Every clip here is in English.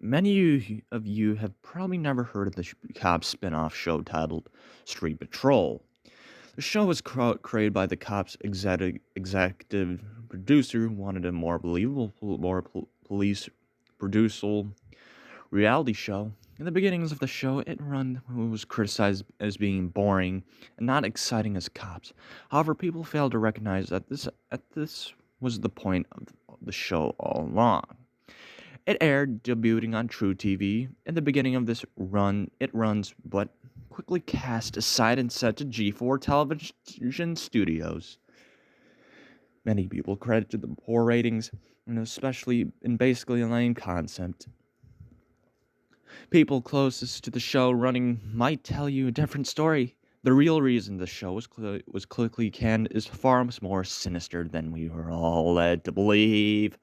Many of you have probably never heard of the Cops spin-off show titled Street Patrol. The show was created by the Cops executive producer who wanted a more believable, police producial reality show. In the beginnings of the show, was criticized as being boring and not exciting as Cops. However, people failed to recognize that this was the point of the show all along. It aired, debuting on True TV. In the beginning of this run, it runs, but quickly cast aside and sent to G4 television studios. Many people credited the poor ratings, and especially in basically a lame concept. People closest to the show running might tell you a different story. The real reason the show was quickly canned is far more sinister than we were all led to believe.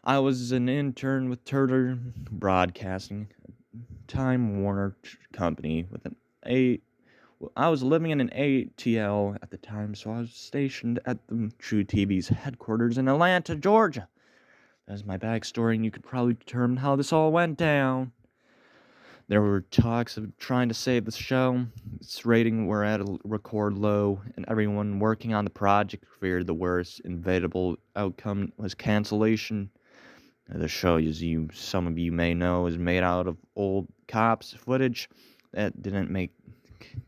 I was an intern with Turner Broadcasting, Time Warner company with an A. I was living in an ATL at the time, so I was stationed at the True TV's headquarters in Atlanta, Georgia. That's my backstory, and you could probably determine how this all went down. There were talks of trying to save the show. Its rating were at a record low, and everyone working on the project feared the worst. Inevitable outcome was cancellation. The show, as some of you may know, is made out of old Cops footage that didn't make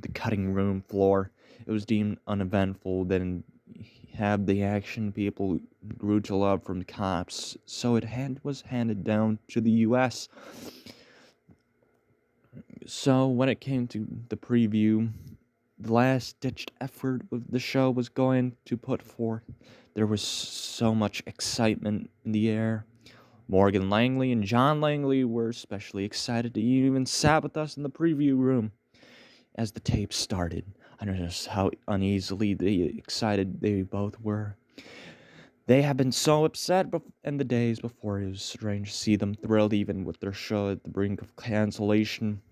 the cutting room floor. It was deemed uneventful, then have the action people grew to love from the Cops, so it was handed down to the U.S. So when it came to the preview, the last-ditched effort the show was going to put forth, there was so much excitement in the air. Morgan Langley and John Langley were especially excited to even sat with us in the preview room as the tape started. I noticed how uneasily excited they both were. They had been so upset in the days before. It was strange to see them thrilled even with their show at the brink of cancellation.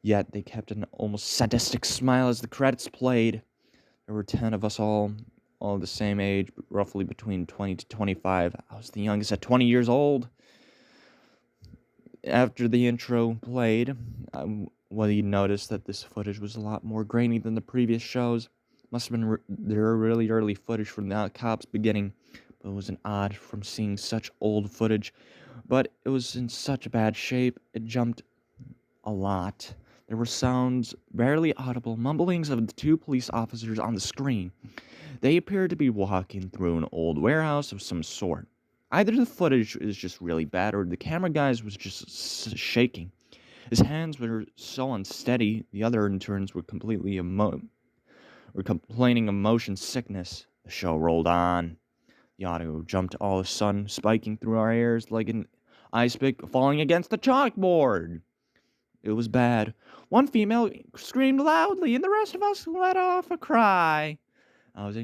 Yet they kept an almost sadistic smile as the credits played. There were 10 of us all the same age, roughly between 20 to 25. I was the youngest at 20 years old. After the intro played, you noticed that this footage was a lot more grainy than the previous shows. Must have been their really early footage from the Cops beginning, but it was an odd from seeing such old footage. But it was in such bad shape, it jumped a lot. There were sounds, barely audible mumblings of the two police officers on the screen. They appeared to be walking through an old warehouse of some sort. Either the footage is just really bad, or the camera guys was just shaking. His hands were so unsteady, the other interns were complaining of motion sickness. The show rolled on. The audio jumped all of a sudden, spiking through our ears like an ice pick falling against the chalkboard. It was bad. One female screamed loudly, and the rest of us let off a cry. I was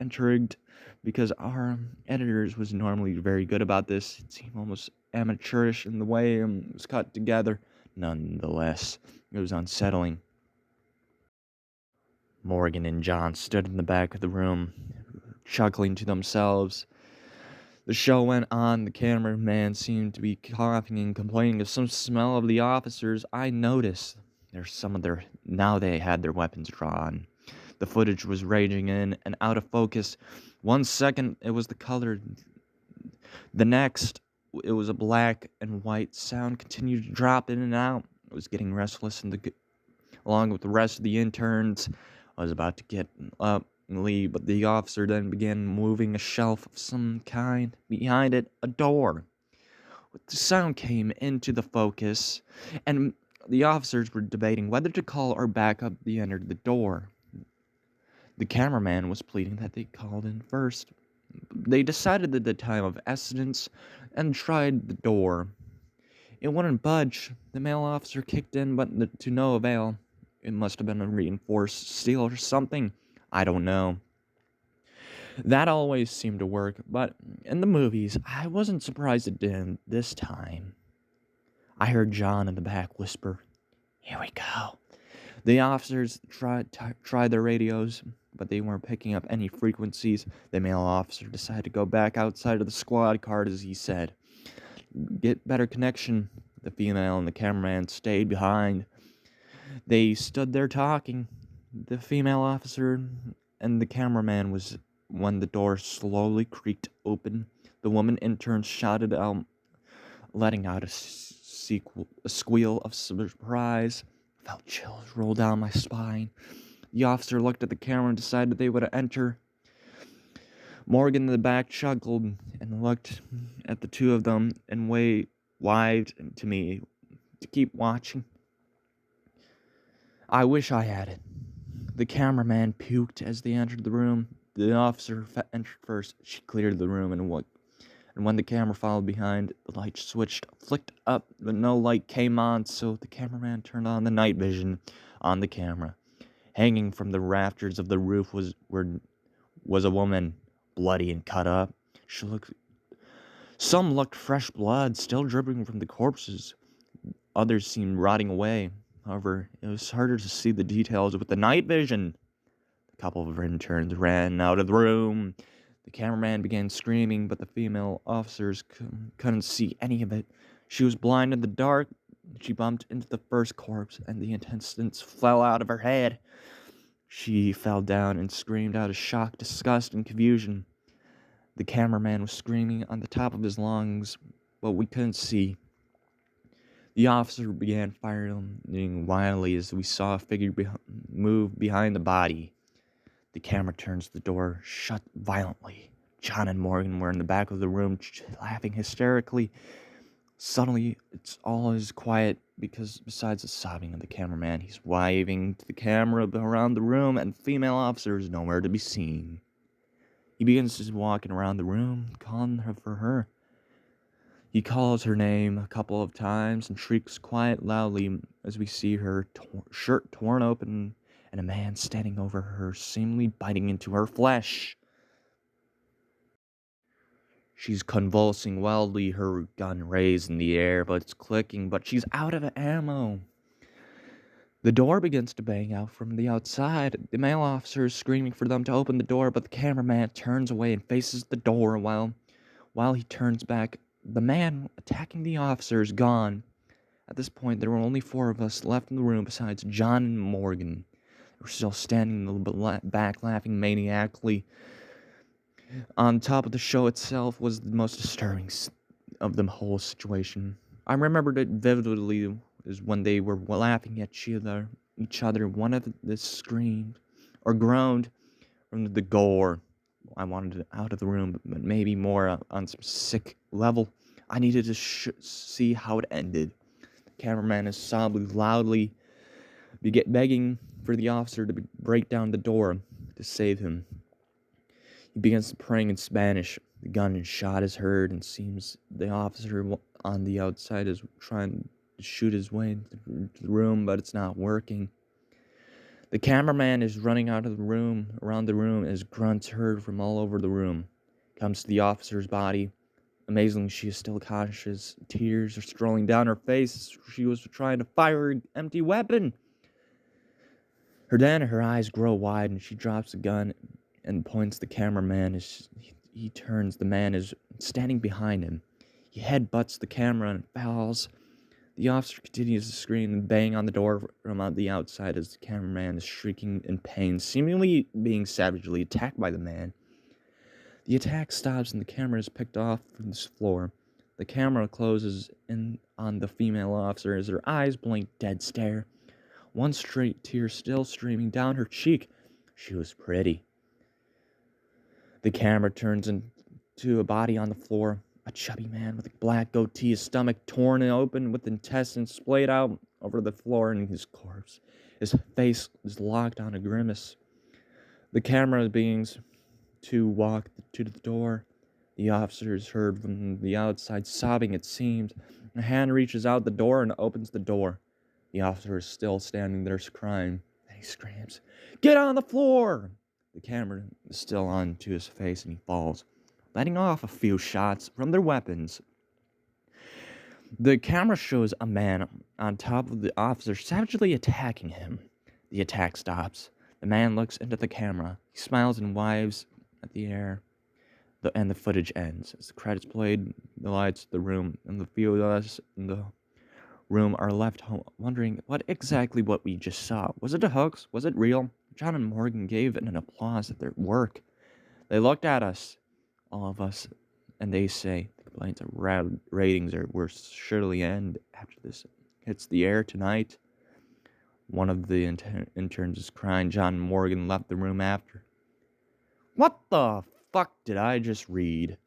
intrigued because our editors was normally very good about this. It seemed almost amateurish in the way it was cut together. Nonetheless, it was unsettling. Morgan and John stood in the back of the room, chuckling to themselves. The show went on. The cameraman seemed to be coughing and complaining of some smell of the officers. I noticed now they had their weapons drawn. The footage was raging in and out of focus. 1 second, it was the color. The next, it was a black and white. Sound continued to drop in and out. I was getting restless, along with the rest of the interns. I was about to get up and leave, but the officer then began moving a shelf of some kind. Behind it, a door. The sound came into the focus, and the officers were debating whether to call or back up the end of the door. The cameraman was pleading that they called in first. They decided at the time of essence and tried the door. It wouldn't budge. The male officer kicked in, but to no avail. It must have been a reinforced steel or something. I don't know. That always seemed to work, but in the movies, I wasn't surprised it didn't this time. I heard John in the back whisper, "Here we go." The officers tried their radios, but they weren't picking up any frequencies. The male officer decided to go back outside of the squad car, as he said. get better connection. The female and the cameraman stayed behind. They stood there talking. The female officer and the cameraman was when the door slowly creaked open. The woman intern shouted out, letting out a squeal of surprise. Felt chills roll down my spine. The officer looked at the camera and decided they would enter. Morgan in the back chuckled and looked at the two of them and waved to me to keep watching. I wish I had it. The cameraman puked as they entered the room. The officer entered first. She cleared the room and when the camera followed behind, the light switched, flicked up, but no light came on, so the cameraman turned on the night vision on the camera. Hanging from the rafters of the roof was a woman, bloody and cut up. Some looked fresh blood, still dripping from the corpses. Others seemed rotting away. However, it was harder to see the details with the night vision. A couple of interns ran out of the room. The cameraman began screaming, but the female officers couldn't see any of it. She was blind in the dark. She bumped into the first corpse, and the intestines fell out of her head. She fell down and screamed out of shock, disgust, and confusion. The cameraman was screaming on the top of his lungs, but we couldn't see. The officer began firing wildly as we saw a figure move behind the body. The camera turns the door shut violently. John and Morgan were in the back of the room, laughing hysterically. Suddenly, it's all is quiet because besides the sobbing of the cameraman, he's waving to the camera around the room, and the female officer is nowhere to be seen. He begins just walking around the room, calling her for her. He calls her name a couple of times and shrieks quite loudly as we see her shirt torn open and a man standing over her, seemingly biting into her flesh. She's convulsing wildly, her gun raised in the air, but it's clicking, but she's out of ammo. The door begins to bang out from the outside. The male officer is screaming for them to open the door, but the cameraman turns away and faces the door while he turns back. The man attacking the officer is gone. At this point, there were only 4 of us left in the room besides John and Morgan. They were still standing in the back, laughing maniacally. On top of the show itself was the most disturbing of the whole situation. I remembered it vividly is when they were laughing at each other. One of them screamed or groaned from the gore. I wanted it out of the room, but maybe more on some sick level. I needed to see how it ended. The cameraman is sobbing loudly, begging for the officer to break down the door to save him. He begins praying in Spanish. The gun and shot is heard, and seems the officer on the outside is trying to shoot his way into the room, but it's not working. The cameraman is running out of the room, around the room, as grunts heard from all over the room. Comes to the officer's body. Amazingly, she is still conscious. Tears are strolling down her face. She was trying to fire an empty weapon. Her eyes grow wide, and she drops the gun and points the cameraman. As he turns, the man is standing behind him. He headbutts the camera and falls. The officer continues to scream and bang on the door from the outside as the cameraman is shrieking in pain, seemingly being savagely attacked by the man. The attack stops and the camera is picked off from the floor. The camera closes in on the female officer as her eyes blink dead stare. One straight tear still streaming down her cheek. She was pretty. The camera turns into a body on the floor. A chubby man with a black goatee, his stomach torn open with intestines splayed out over the floor in his corpse. His face is locked on a grimace. The camera begins to walk to the door. The officer is heard from the outside sobbing, it seems. A hand reaches out the door and opens the door. The officer is still standing there crying. And he screams, "Get on the floor!" The camera is still on to his face and he falls, letting off a few shots from their weapons. The camera shows a man on top of the officer savagely attacking him. The attack stops. The man looks into the camera. He smiles and waves at the air. And the footage ends. As the credits played, the lights, the room, and the few of us in the room are left home wondering what we just saw. Was it a hoax? Was it real? John and Morgan gave an applause at their work. They looked at us, all of us, and they say the complaints of ratings will surely end after this hits the air tonight. One of the interns is crying. John and Morgan left the room after. What the fuck did I just read?